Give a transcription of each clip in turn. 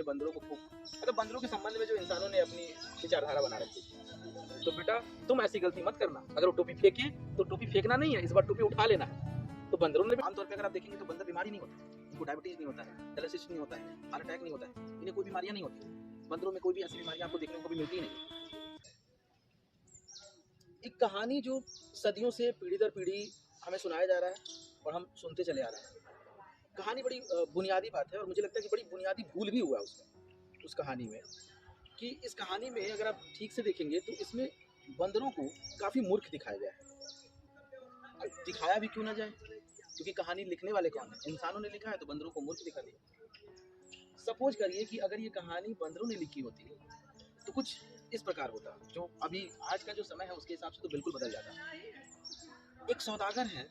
ने बंदरों को मतलब बंदरों के संबंध में जो इंसानों ने अपनी विचारधारा बना रखी थी। तो बेटा तुम ऐसी गलती मत करना, अगर वो टोपी फेंके तो टोपी फेंकना नहीं है, इस बार टोपी उठा लेना है। तो बंदरों ने आमतौर पर अगर आप देखेंगे तो बंदर बीमारी नहीं होता, इनको डायबिटीज नहीं होता है, डायलिसिस नहीं होता है, हार्ट अटैक नहीं होता है, इन्हें कोई बीमारियां नहीं होती। बंदरों में कोई भी ऐसी बीमारियां आपको देखने को भी मिलती नहीं। एक कहानी जो सदियों से पीढ़ी दर पीढ़ी हमें सुनाया जा रहा है और हम सुनते चले आ रहे हैं। कहानी बड़ी बुनियादी बात है और मुझे लगता है कि बड़ी बुनियादी भूल भी हुआ उसमें, उस कहानी में, कि इस कहानी में अगर आप ठीक से देखेंगे तो इसमें बंदरों को काफ़ी मूर्ख दिखाया गया है। दिखाया भी क्यों ना जाए, क्योंकि कहानी लिखने वाले कौन है? इंसानों ने लिखा है तो बंदरों को मूर्ख दिखा दिया। सपोज करिए कि अगर ये कहानी बंदरों ने लिखी होती तो कुछ इस प्रकार होता, जो अभी आज का जो समय है उसके हिसाब से तो बिल्कुल बदल जाता। एक सौदागर है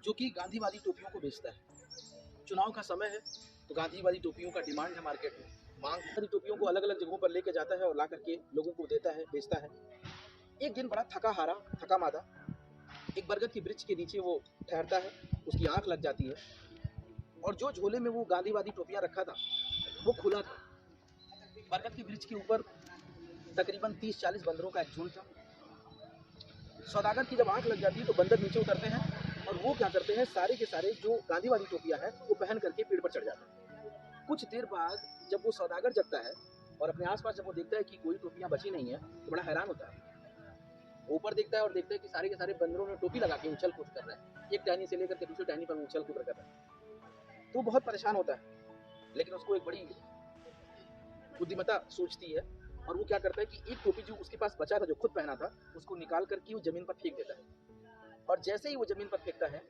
जो कि गांधीवादी टोपियों को बेचता है। चुनाव का समय है तो गांधीवादी टोपियों का डिमांड है मार्केट में, मांग है। टोपियों को अलग अलग जगहों पर लेके जाता है और ला करके लोगों को देता है, बेचता है। एक दिन बड़ा थका हारा, थका मादा एक बरगद के वृक्ष के नीचे वो ठहरता है, उसकी आंख लग जाती है और जो झोले में वो गांधीवादी टोपियां रखा था वो खुला था। बरगद के वृक्ष के ऊपर तकरीबन 30-40 बंदरों का एक झुंड था। सौदागर की जब आंख लग जाती है तो बंदर नीचे उतरते हैं और वो क्या करते हैं, सारे के सारे जो गांधीवादी टोपियां हैं वो पहन करके पेड़ पर चढ़ जाते हैं। कुछ देर बाद जब वो सौदागर जगता है और अपने आसपास जब वो देखता है कि कोई टोपियां बची नहीं है तो बड़ा हैरान होता है। ऊपर देखता है और देखता है कि सारे के सारे बंदरों ने टोपी लगा के उछल कूद कर रहे हैं, एक टहनी से लेकर के दूसरी टहनी पर उछल कूद कर रहे हैं। तो बहुत परेशान होता है, लेकिन उसको एक बड़ी बुद्धिमत्ता सोचती है और वो क्या करता है कि एक टोपी जो उसके पास बचा था, जो खुद पहना था, उसको निकाल करके वो जमीन पर फेंक देता है। और जैसे ही वो जमीन पर फेंकता है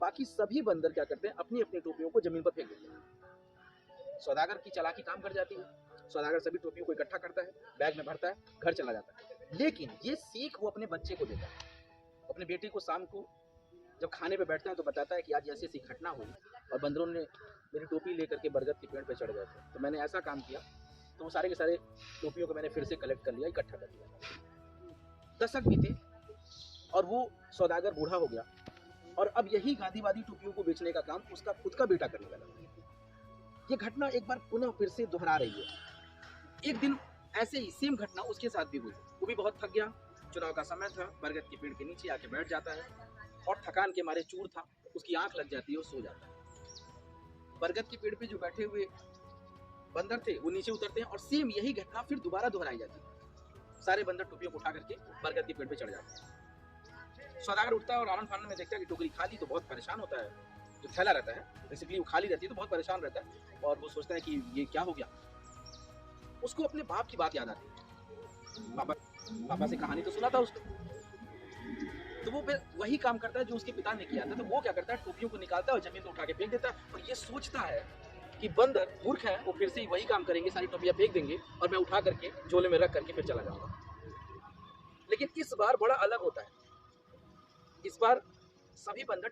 बाकी सभी बंदर क्या करते हैं, अपनी अपनी टोपियों को जमीन पर फेंक देते हैं। सौदागर की चालाकी काम कर जाती है। सौदागर सभी टोपियों को इकट्ठा करता है, बैग में भरता है, घर चला जाता है। लेकिन ये सीख वो अपने बच्चे को देता है। अपने बेटे को शाम को जब खाने पे बैठता है तो बताता है कि आज ऐसी ऐसी घटना हुई और बंदरों ने मेरी टोपी लेकर के बरगद के पेड़ पे चढ़ गए थे, तो मैंने ऐसा काम किया, तो वो सारे के सारे टोपियों को मैंने फिर से कलेक्ट कर लिया, इकट्ठा कर लिया। दशक बीते और वो सौदागर बूढ़ा हो गया और अब यही गांधीवादी टोपियों को बेचने का काम उसका खुद का बेटा करने लगा। ये घटना एक बार पुनः फिर से दोहरा रही है। एक दिन ऐसे ही सेम घटना उसके साथ भी हुई। वो भी बहुत थक गया, चुनाव का समय था, बरगद के पेड़ के नीचे आके बैठ जाता है और थकान के मारे चूर था, उसकी आंख लग जाती है और सो जाता है। बरगद के पेड़ पे जो बैठे हुए बंदर थे वो नीचे उतरते हैं और सेम यही घटना फिर दोबारा दोहराई जाती है। सारे बंदर टोपियों को उठा करके बरगद के पेड़ पे चढ़ जाते हैं। सौदागर उठता है और आनंद फानंद में देखता है कि टोकरी खाली, तो बहुत परेशान होता है। जो थैला रहता है बेसिकली वो खाली रहती है तो बहुत परेशान रहता है और वो सोचता है कि ये क्या हो गया। उसको अपने बाप की बात याद आती है। पापा से कहानी तो सुना था उसको, तो वो फिर वही काम करता है जो उसके पिता ने किया था। तो वो क्या करता है, टोपियों को निकालता है और जमीन पर उठा के फेंक देता है और ये सोचता है कि बंदर मूर्ख है, वो फिर से वही काम करेंगे, सारी टोपियां फेंक देंगे और मैं उठा करके झोले में रख करके फिर चला जाऊंगा। लेकिन इस बार बड़ा अलग होता है। इस बार सभी बंदर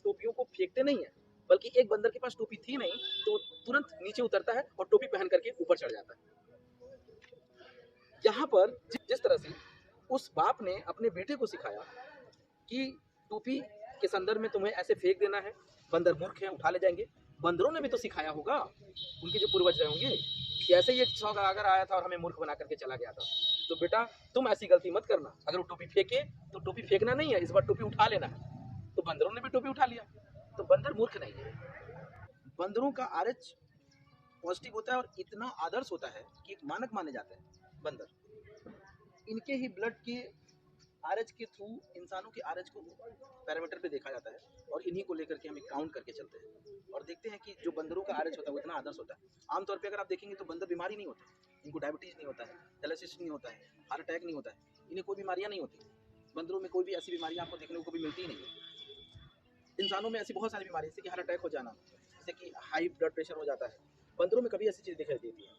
टोपियों को फेंकते नहीं है, बल्कि एक बंदर के पास टोपी थी नहीं तो तुरंत नीचे उतरता है और टोपी पहन करके ऊपर चढ़ जाता है। यहाँ पर जिस तरह से उस बाप ने अपने बेटे को सिखाया कि टोपी के संदर्भ में तुम्हें ऐसे फेंक देना है, बंदर मूर्ख है, उठा ले जाएंगे। बंदरों ने भी तो सिखाया होगा, उनके जो पूर्वज रहे होंगे, कि ऐसे ही एक सौदागर आया था और हमें मूर्ख बना करके चला गया था। तो बेटा तुम ऐसी गलती मत करना, अगर वो टोपी फेंके तो टोपी फेंकना नहीं है, इस बार टोपी उठा लेना है। तो बंदरों ने भी टोपी उठा लिया, तो बंदर मूर्ख नहीं है। बंदरों का आरएच पॉजिटिव होता है और इतना आदर्श होता है कि एक मानक माने जाते हैं बंदर। इनके ही ब्लड के आरएच के थ्रू इंसानों के आरएच को पैरामीटर पे देखा जाता है और इन्हीं को लेकर के हम काउंट करके चलते हैं और देखते हैं कि जो बंदरों का आरएच होता है वो इतना आदर्श होता है। आमतौर पे अगर आप देखेंगे तो बंदर बीमारी नहीं होते, इनको डायबिटीज नहीं होता है, डायलिसिस नहीं होता है, हार्ट अटैक नहीं होता है, इन्हें कोई बीमारियां नहीं होती। बंदरों में कोई भी ऐसी बीमारियां आपको देखने को भी मिलती ही नहीं है। इंसानों में ऐसी बहुत सारी बीमारी, जैसे कि हार्ट अटैक हो जाना, जैसे कि हाई ब्लड प्रेशर हो जाता है, बंदरों में कभी ऐसी चीज़ दिखाई देती है।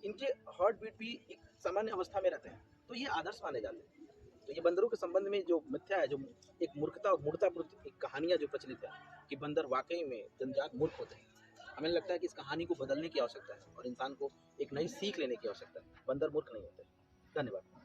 इनके हार्ट बीट भी एक सामान्य अवस्था में रहते हैं, तो ये आदर्श माने जाते हैं। तो ये बंदरों के संबंध में जो मिथ्या है, जो एक मूर्खता और मूर्खतापूर्ण एक कहानियां जो प्रचलित है कि बंदर वाकई में जन्मजात मूर्ख होते हैं, हमें लगता है कि इस कहानी को बदलने की आवश्यकता है और इंसान को एक नई सीख लेने की आवश्यकता है। बंदर मूर्ख नहीं होते। धन्यवाद।